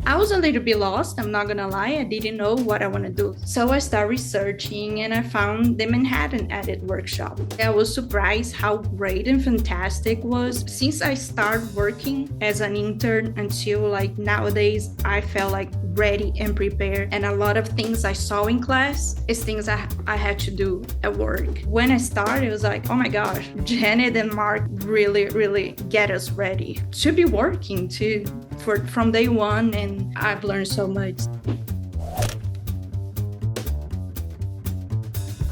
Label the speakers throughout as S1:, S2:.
S1: I was a little bit lost, I'm not gonna lie. I didn't know what I want to do. So I started researching and I found the Manhattan Edit workshop. I was surprised how great and fantastic it was. Since I started working as an intern until like nowadays, I felt like ready and prepared. And a lot of things I saw in class is things I had to do at work. When I started, it was like, oh my gosh, Janet and Mark really get us ready to be working from day one, and I've learned so much.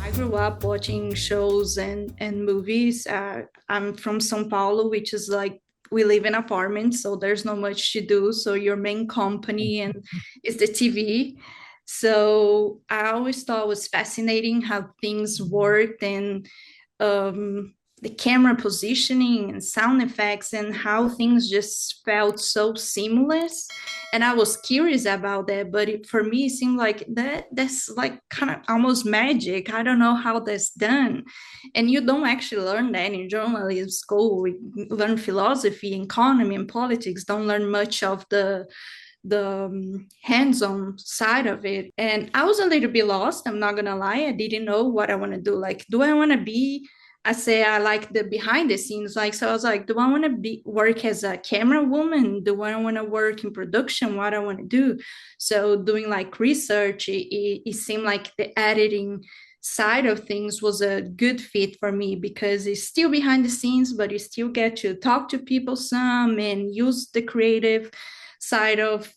S1: I grew up watching shows and movies. I'm from São Paulo, which is like we live in apartments, so there's not much to do. So your main company and is the TV. So I always thought it was fascinating how things worked, and the camera positioning and sound effects and how things just felt so seamless. And I was curious about that, but for me it seemed like that's like kind of almost magic. I don't know how that's done, and you don't actually learn that in journalism school. We learn philosophy, economy, and politics. Don't learn much of the hands-on side of it. And I was a little bit lost, I'm not gonna lie. I didn't know what I want to do. Like, do I want to be, I say I like the behind the scenes. Like, so I was like, do I want to be work as a camera woman? Do I want to work in production? What I want to do? So doing like research, it seemed like the editing side of things was a good fit for me because it's still behind the scenes, but you still get to talk to people some and use the creative side of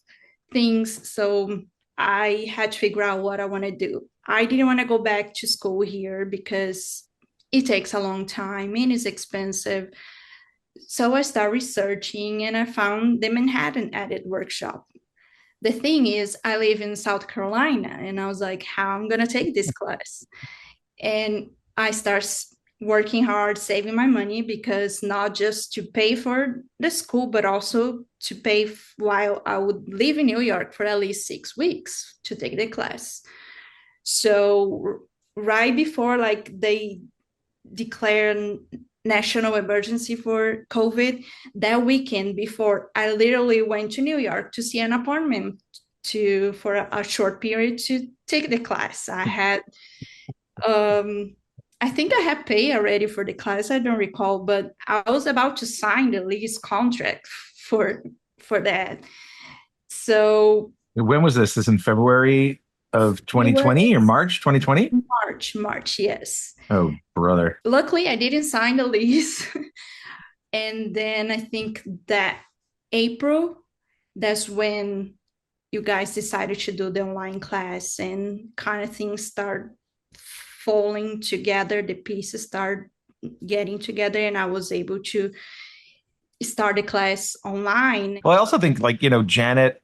S1: things. So I had to figure out what I want to do. I didn't want to go back to school here because it takes a long time and it's expensive. So I started researching and I found the Manhattan Edit workshop. The thing is, I live in South Carolina, and I was like, how am I going to take this class? And I started working hard, saving my money, because not just to pay for the school, but also to pay while I would live in New York for at least 6 weeks to take the class. So right before like they declared national emergency for COVID, that weekend before, I literally went to New York to see an apartment to for a short period to take the class. I had I think I had paid already for the class. I don't recall, but I was about to sign the lease contract for for that. So
S2: When was this? This in February of
S1: it
S2: 2020 or
S1: was
S2: March 2020?
S1: March, yes.
S2: Oh, brother.
S1: Luckily, I didn't sign the lease. And then I think that April, that's when you guys decided to do the online class, and kind of things start falling together. The pieces start getting together, and I was able to start the class online.
S2: Well, I also think like, Janet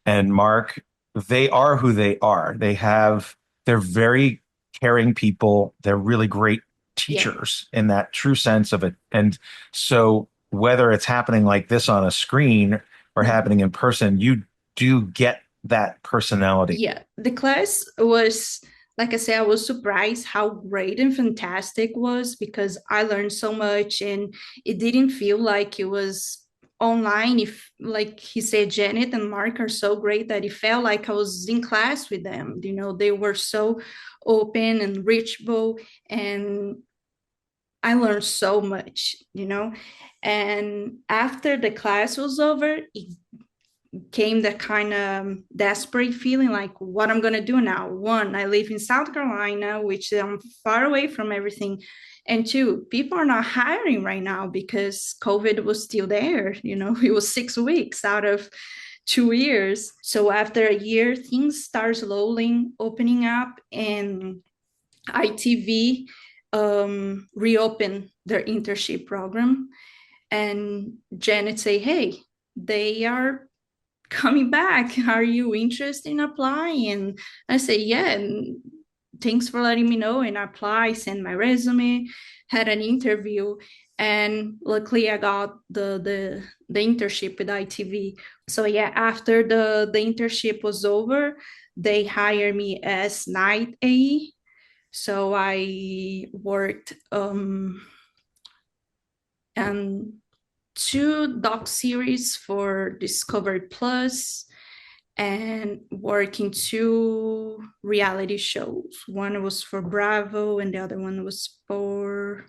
S2: and Mark, they are who they are. They're very caring people. They're really great
S1: Yeah.
S2: teachers in that true sense of it. And so whether it's happening like this on a screen or happening in person, you do get that personality.
S1: Yeah, the class was, like I said, I was surprised how great and fantastic it was, because I learned so much and it didn't feel like it was online. If, like he said, Janet and Mark are so great that it felt like I was in class with them. They were so open and reachable, and I learned so much. And after the class was over, it came that kind of desperate feeling, like what I'm going to do now. One, I live in South Carolina, which I'm far away from everything. And two, people are not hiring right now because COVID was still there. It was 6 weeks out of 2 years. So after a year, things start slowly opening up, and ITV reopened their internship program. And Janet say, hey, they are coming back. Are you interested in applying? And I say, yeah. And thanks for letting me know. And I apply, send my resume, had an interview, and luckily I got the internship with ITV. So yeah, after the internship was over, they hired me as night AE. So I worked and two doc series for Discovery Plus, and working two reality shows. One was for Bravo and the other one was for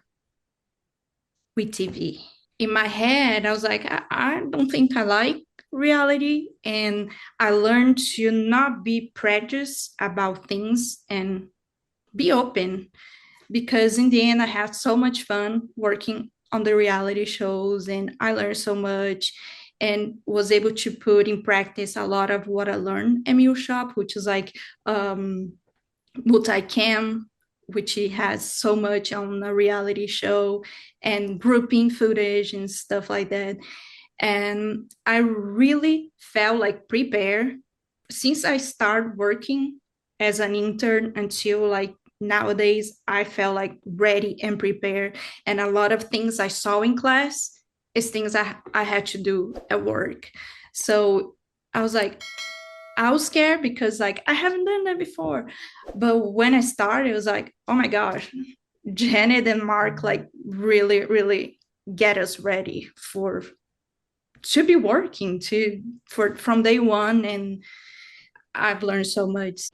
S1: WeTV. In my head, I was like, I don't think I like reality. And I learned to not be prejudiced about things and be open, because in the end, I had so much fun working on the reality shows and I learned so much and was able to put in practice a lot of what I learned at MEWShop, which is like multicam, which he has so much on a reality show, and grouping footage and stuff like that. And I really felt like prepared since I started working as an intern until like nowadays. I felt like ready and prepared. And a lot of things I saw in class is things I had to do at work. So I was like, I was scared because like I haven't done that before. But when I started, it was like, oh my gosh, Janet and Mark like really, really get us ready for to be working to for from day one, and I've learned so much.